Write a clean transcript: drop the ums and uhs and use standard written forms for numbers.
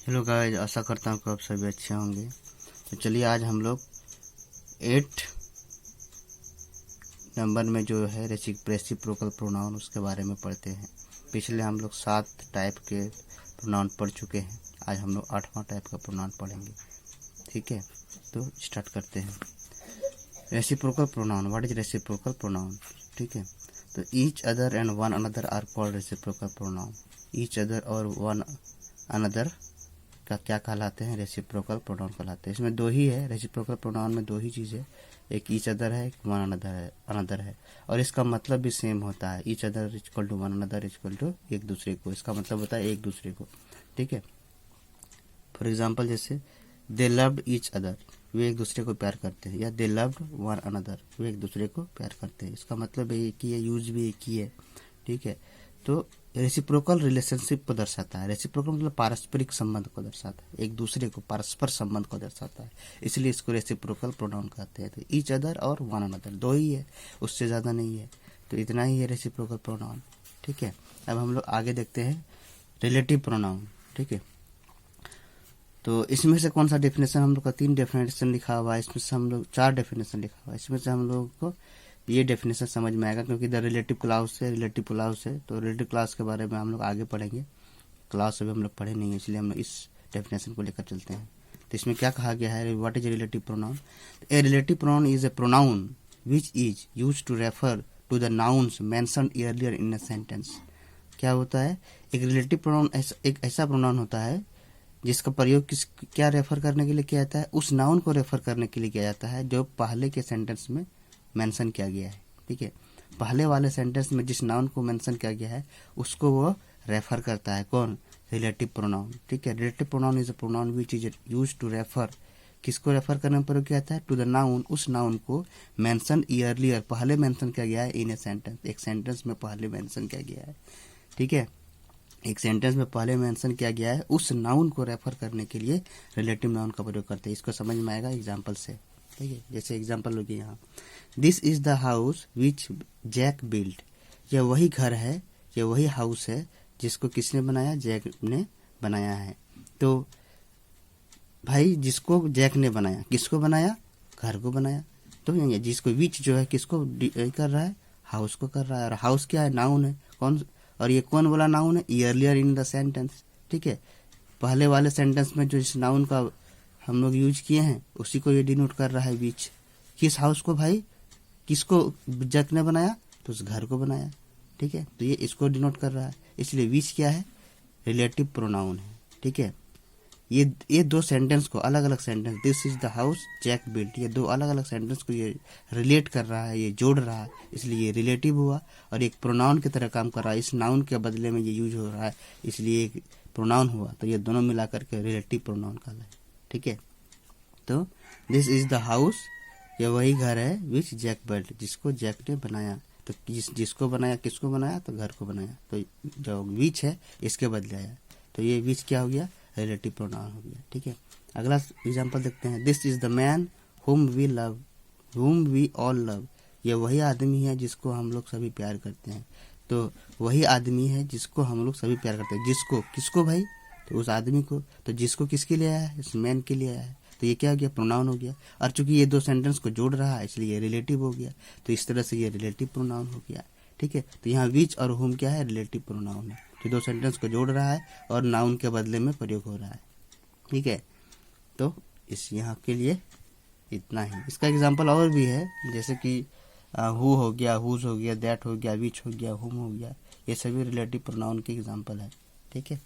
Hello guys, आशा करता हूँ कि आप सभी अच्छे होंगे। तो चलिए आज हम लोग 8 नंबर में जो है रेसिप्रोकल प्रोनाउन उसके बारे में पढ़ते हैं। पिछले हम लोग 7 टाइप के प्रोनाउन पढ़ चुके हैं। आज हम लोग 8वां टाइप का प्रोनाउन पढ़ेंगे। ठीक है, तो स्टार्ट करते हैं। Reciprocal pronoun, what is reciprocal pronoun? ठीक है, तो each other and one another are called reciprocal pronoun. Each other और वन अनदर का क्या कहलाते हैं? रेसिप्रोकल प्रोनाउन कहलाते हैं। इसमें दो ही है, रेसिप्रोकल प्रोनाउन में दो ही चीज़ है, एक ईच अदर है, एक वन अनदर है। और इसका मतलब भी सेम होता है। Each other equal to one another equal to एक दूसरे को, इसका मतलब होता है एक दूसरे को। ठीक है, फॉर एग्जाम्पल जैसे दे लव्ड ईच अदर, वे एक दूसरे को प्यार करते हैं, या दे लव्ड वन अनदर, वे एक दूसरे को प्यार करते हैं। इसका मतलब एक ही है, यूज भी एक ही है। ठीक है, तो रेसिप्रोकल रिलेशनशिप को दर्शाता है। रेसिप्रोकल मतलब पारस्परिक संबंध को दर्शाता है, एक दूसरे को परस्पर संबंध को दर्शाता है, इसलिए इसको रेसिप्रोकल प्रोनाउन कहते हैं। तो ईच अदर और वन अनदर दो ही है, उससे ज़्यादा नहीं है, तो इतना ही है रेसिप्रोकल प्रोनाउन। ठीक है, अब हम लोग आगे देखते हैं रिलेटिव प्रोनाउन। ठीक है, तो इसमें से कौन सा डेफिनेशन? हम लोग का 3 डेफिनेशन लिखा हुआ है, इसमें से हम लोग 4 डेफिनेशन लिखा हुआ है। इसमें से हम लोग को ये डेफिनेशन समझ में आएगा, क्योंकि द रिलेटिव क्लाउज है, रिलेटिव क्लाउज है, तो रिलेटिव क्लाउज के बारे में हम लोग आगे पढ़ेंगे। क्लाउज अभी हम लोग पढ़े नहीं है, इसलिए हम लोग इस डेफिनेशन को लेकर चलते हैं। तो इसमें क्या कहा गया है? What is relative pronoun? A relative pronoun is a pronoun which is use to refer to the nouns mentioned earlier in a sentence. क्या होता है? एक रिलेटिव प्रोनाउन एक ऐसा प्रोनाउन होता है जिसका प्रयोग क्या रेफर करने के लिए किया जाता है? उस नाउन को रेफर करने के लिए किया जाता है जो पहले के सेंटेंस में मेंशन किया गया है। ठीक है, पहले वाले सेंटेंस में जिस नाउन को मेंशन किया गया है उसको वो रेफर करता है। कौन? Relative pronoun. ठीक है, relative pronoun is a pronoun which is use to refer, किसको रेफर करने में प्रयोग किया जाता है? टू द नाउन, उस नाउन को मेंशन अर्लियर, पहले मेंशन किया गया है, इन ए सेंटेंस, एक सेंटेंस में पहले मेंशन किया गया है। ठीक है, एक सेंटेंस में पहले मेंशन किया गया है, उस नाउन को रेफर करने के लिए रिलेटिव नाउन का प्रयोग करते हैं। इसको समझ में आएगा एग्जांपल से। ठीक है, जैसे एग्जांपल होगी यहाँ, this is the house which Jack build. यह वही घर है, यह वही हाउस है जिसको किसने बनाया? जैक ने बनाया है। तो भाई जिसको जैक ने बनाया, किसको बनाया? घर को बनाया। तो ये जिसको विच जो है किसको कर रहा है? हाउस को कर रहा है। और हाउस क्या है? नाउन है। कौन? और ये कौन बोला नाउन है? Earlier in the sentence. ठीक है, पहले वाले सेंटेंस में जो इस नाउन का हम लोग यूज किए हैं उसी को ये डिनोट कर रहा है, विच। किस हाउस को भाई? किसको जैक ने बनाया? तो उस घर को बनाया। ठीक है, तो ये इसको डिनोट कर रहा है, इसलिए विच क्या है? रिलेटिव प्रोनाउन है। ठीक है, ये दो सेंटेंस को, अलग अलग sentence, this is the house Jack built, ये दो अलग अलग सेंटेंस को ये रिलेट कर रहा है, ये जोड़ रहा है, इसलिए ये रिलेटिव हुआ और एक प्रोनाउन की तरह काम कर रहा है। इस नाउन के बदले में ये यूज हो रहा है, इसलिए एक प्रोनाउन हुआ। तो ये दोनों मिलाकर के रिलेटिव प्रोनाउन कहलाए। ठीक है, तो दिस इज द हाउस, यह वही घर है, विच जैक बिल्ट, जिसको जैक ने बनाया। तो जिसको बनाया, किसको बनाया? तो घर को बनाया। तो जो विच है इसके बदले आया, तो ये विच क्या हो गया? रिलेटिव प्रोनाउन हो गया। ठीक है, अगला एग्जांपल देखते हैं, this is the man whom we love, whom we all love. ये वही आदमी है जिसको हम लोग सभी प्यार करते हैं। तो वही आदमी है जिसको हम लोग सभी प्यार करते हैं। जिसको, किसको भाई? तो उस आदमी को। तो जिसको किसके लिए आया है? इस मैन के लिए आया है। तो ये क्या हो गया? प्रोनाउन हो गया। और चूंकि ये दो सेंटेंस को जोड़ रहा है इसलिए ये रिलेटिव हो गया, तो इस तरह से ये रिलेटिव प्रोनाउन हो गया। ठीक है, तो यहाँ विच और हुम क्या है? रिलेटिव प्रोनाउन है, जो दो सेंटेंस को जोड़ रहा है और नाउन के बदले में प्रयोग हो रहा है। ठीक है, तो इस यहाँ के लिए इतना ही। इसका एग्जांपल और भी है, जैसे कि हु हो गया, हुज हो गया, दैट हो गया, विच हो गया, हुम हो गया, ये सभी रिलेटिव प्रोनाउन के एग्जांपल है। ठीक है।